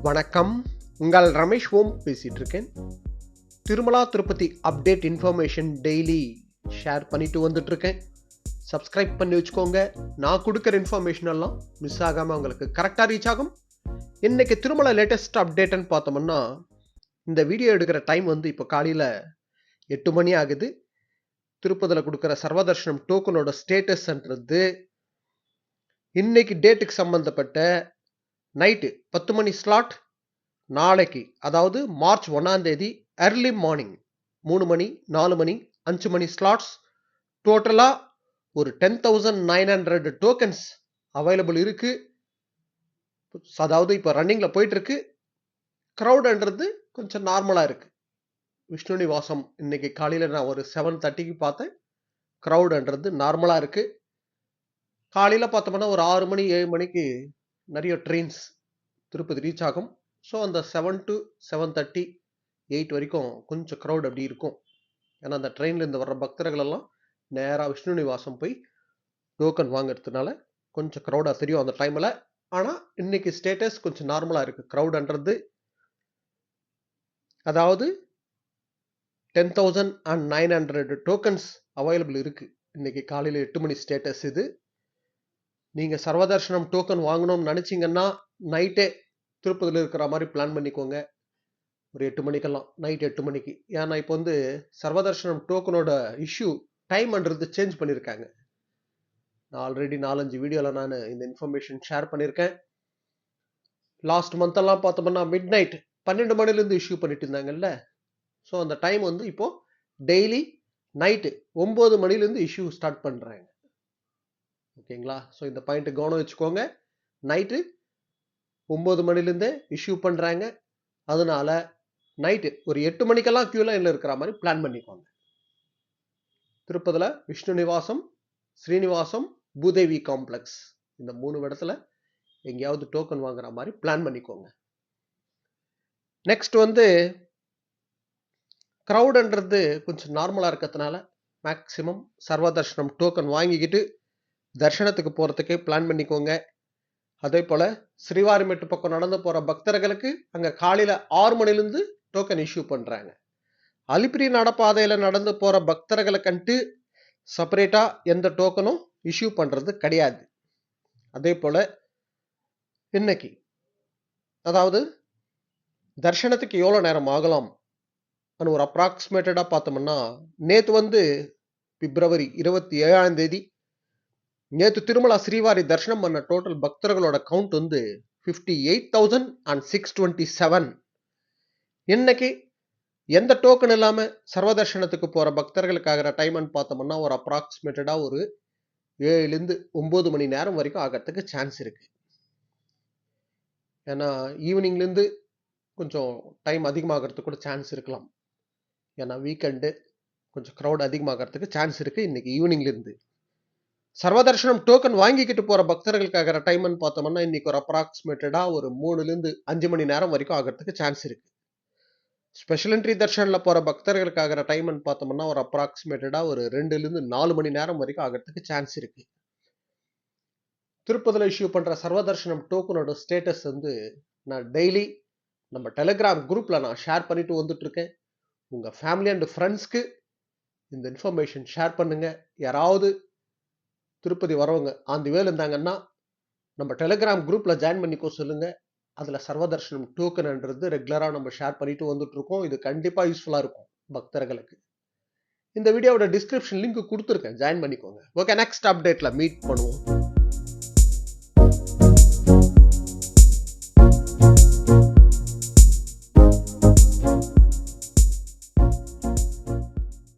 வணக்கம். உங்கள் ரமேஷ் ஓம் பேசிட்டு இருக்கேன். Tirumala Tirupati update information daily share பண்ணிட்டு வந்துட்டு இருக்கேன். சப்ஸ்கிரைப் பண்ணி வச்சுக்கோங்க. நான் கொடுக்குற இன்ஃபர்மேஷன் எல்லாம் மிஸ் ஆகாம உங்களுக்கு கரெக்டாக ரீச் ஆகும். இன்னைக்கு திருமலா லேட்டஸ்ட் அப்டேட்னு பார்த்தோம்னா, இந்த வீடியோ எடுக்கிற டைம் இப்போ காலையில் 8 மணி ஆகுது. திருப்பதியில் கொடுக்குற சர்வதர்ஷனம் டோக்கனோட ஸ்டேட்டஸ்ன்றது இன்னைக்கு டேட்டுக்கு சம்பந்தப்பட்ட நைட்டு 10 மணி ஸ்லாட், நாளைக்கு அதாவது மார்ச் 1ஆம் தேதி early மார்னிங் 3 மணி 4 மணி 5 மணி ஸ்லாட்ஸ் டோட்டலா ஒரு 10,900 டோக்கன்ஸ் அவைலபிள் இருக்கு. அதாவது இப்போ ரன்னிங்ல போயிட்டு இருக்கு. க்ரௌட்ன்றது கொஞ்சம் நார்மலா இருக்கு. விஷ்ணு நிவாசம் இன்னைக்கு காலையில நான் ஒரு 7:30க்கு பார்த்தேன். க்ரௌட்ன்றது நார்மலா இருக்கு. காலையில பார்த்தோம்னா ஒரு 6 மணி 7 மணிக்கு நிறைய ட்ரெயின்ஸ் திருப்பதி ரீச் ஆகும். ஸோ அந்த 7 to 7:30 8 வரைக்கும் கொஞ்சம் க்ரௌட் அப்படி இருக்கும். ஏன்னா அந்த ட்ரெயின்லேருந்து வர்ற பக்தர்கள் எல்லாம் நேராக விஷ்ணு நிவாசம் போய் டோக்கன் வாங்குறதுனால கொஞ்சம் க்ரௌடாக தெரியும் அந்த டைமில். ஆனால் இன்னைக்கு ஸ்டேட்டஸ் கொஞ்சம் நார்மலாக இருக்குது. க்ரௌட்ன்றது அதாவது 10,900 டோக்கன்ஸ் அவைலபிள் இருக்குது. இன்னைக்கு காலையில் 8 மணி ஸ்டேட்டஸ் இது. நீங்கள் சர்வதர்ஷனம் டோக்கன் வாங்கணும்னு நினச்சிங்கன்னா நைட்டே திருப்பதியில் இருக்கிற மாதிரி பிளான் பண்ணிக்கோங்க. ஒரு 8 மணிக்கெல்லாம், நைட் 8 மணிக்கு. ஏன்னா இப்போ சர்வதர்ஷனம் டோக்கனோட இஷ்யூ டைம்ன்றது சேஞ்ச் பண்ணியிருக்காங்க. நான் ஆல்ரெடி 4-5 வீடியோவில் நான் இந்த இன்ஃபர்மேஷன் ஷேர் பண்ணியிருக்கேன். லாஸ்ட் மந்த்தெல்லாம் பார்த்தோம்னா மிட் நைட் 12 மணிலேருந்து இஷ்யூ பண்ணிட்டு இருந்தாங்கல்ல. ஸோ அந்த டைம் இப்போ டெய்லி நைட்டு 9 மணிலேருந்து இஷ்யூ ஸ்டார்ட் பண்ணுறாங்க. ஓகேங்களா? ஸோ இந்த பாயிண்ட்டு கவனம் வச்சுக்கோங்க. நைட்டு 9 மணிலேருந்தே இஷ்யூ பண்ணுறாங்க. அதனால நைட்டு ஒரு 8 மணிக்கெல்லாம் கியூ லைனில் இருக்கிற மாதிரி பிளான் பண்ணிக்கோங்க. திருப்பதியில் விஷ்ணு நிவாசம், ஸ்ரீனிவாசம், பூதேவி காம்ப்ளெக்ஸ் இந்த 3 இடத்துல எங்கேயாவது டோக்கன் வாங்குற மாதிரி பிளான் பண்ணிக்கோங்க. நெக்ஸ்ட் க்ரௌடுன்றது கொஞ்சம் நார்மலாக இருக்கிறதுனால மேக்சிமம் சர்வதர்ஷனம் டோக்கன் வாங்கிக்கிட்டு தர்ஷனத்துக்கு போகிறதுக்கே பிளான் பண்ணிக்கோங்க. அதே போல் ஸ்ரீவாரிமெட்டு பக்கம் நடந்து போகிற பக்தர்களுக்கு அங்கே காலையில் 6 மணிலேருந்து டோக்கன் இஷ்யூ பண்ணுறாங்க. அலிப்பிரி நடப்பாதையில் நடந்து போகிற பக்தர்களுக்கன்ட்டு செப்பரேட்டாக எந்த டோக்கனும் இஷ்யூ பண்ணுறது கிடையாது. அதே போல் இன்னைக்கு அதாவது தர்ஷனத்துக்கு எவ்வளோ நேரம் ஆகலாம் ஒரு அப்ராக்சிமேட்டடாக பார்த்தோம்னா, நேற்று பிப்ரவரி 27ஆம் தேதி நேற்று திருமலா ஸ்ரீவாரி தர்ஷனம் பண்ண டோட்டல் பக்தர்களோட கவுண்ட் 58,627. இன்னைக்கு எந்த டோக்கன் இல்லாமல் சர்வதர்ஷனத்துக்கு போகிற பக்தர்களுக்காகிற டைம்னு பார்த்தோம்னா ஒரு அப்ராக்சிமேட்டடாக ஒரு 7லேருந்து 9 மணி நேரம் வரைக்கும் ஆகிறதுக்கு சான்ஸ் இருக்கு. ஏன்னா ஈவினிங்லேருந்து கொஞ்சம் டைம் அதிகமாகிறதுக்கு கூட சான்ஸ் இருக்கலாம். ஏன்னா வீக்கெண்டு கொஞ்சம் க்ரௌட் அதிகமாகிறதுக்கு சான்ஸ் இருக்குது. இன்னைக்கு ஈவினிங்லேருந்து சர்வதர்ஷனம் டோக்கன் வாங்கிக்கிட்டு போகிற பக்தர்களுக்காகிற டைம்னு பார்த்தோம்னா இன்னைக்கு ஒரு அப்ராக்சிமேட்டடாக ஒரு 3லேருந்து 5 மணி நேரம் வரைக்கும் ஆகிறதுக்கு சான்ஸ் இருக்குது. ஸ்பெஷல் என்ட்ரி தர்ஷனில் போகிற பக்தர்களுக்காகிற டைம்னு பார்த்தோம்னா ஒரு அப்ராக்சிமேட்டடாக ஒரு 2லேருந்து 4 மணி நேரம் வரைக்கும் ஆகிறதுக்கு சான்ஸ் இருக்குது. திருப்பதியில் இஷ்யூ பண்ணுற சர்வதர்ஷனம் டோக்கனோட ஸ்டேட்டஸ் நான் டெய்லி நம்ம டெலிகிராம் குரூப்பில் நான் ஷேர் பண்ணிட்டு வந்துட்டுருக்கேன். உங்கள் ஃபேமிலி அண்ட் ஃப்ரெண்ட்ஸ்க்கு இந்த இன்ஃபர்மேஷன் ஷேர் பண்ணுங்கள். யாராவது திருப்பதி வரவங்க ஆன் தி வேல இருந்தாங்கன்னா நம்ம டெலிகிராம் குரூப்பில் ஜாயின் பண்ணிக்கோ சொல்லுங்கள். அதில் சர்வதர்ஷனம் டோக்கன்ன்றது ரெகுலராக நம்ம ஷேர் பண்ணிட்டு வந்துட்டுருக்கோம். இது கண்டிப்பாக யூஸ்ஃபுல்லாக இருக்கும் பக்தர்களுக்கு. இந்த வீடியோவோட டிஸ்கிரிப்ஷன் லிங்க் கொடுத்துருக்கேன், ஜாயின் பண்ணிக்கோங்க. ஓகே, நெக்ஸ்ட் அப்டேட்டில் மீட் பண்ணுவோம்.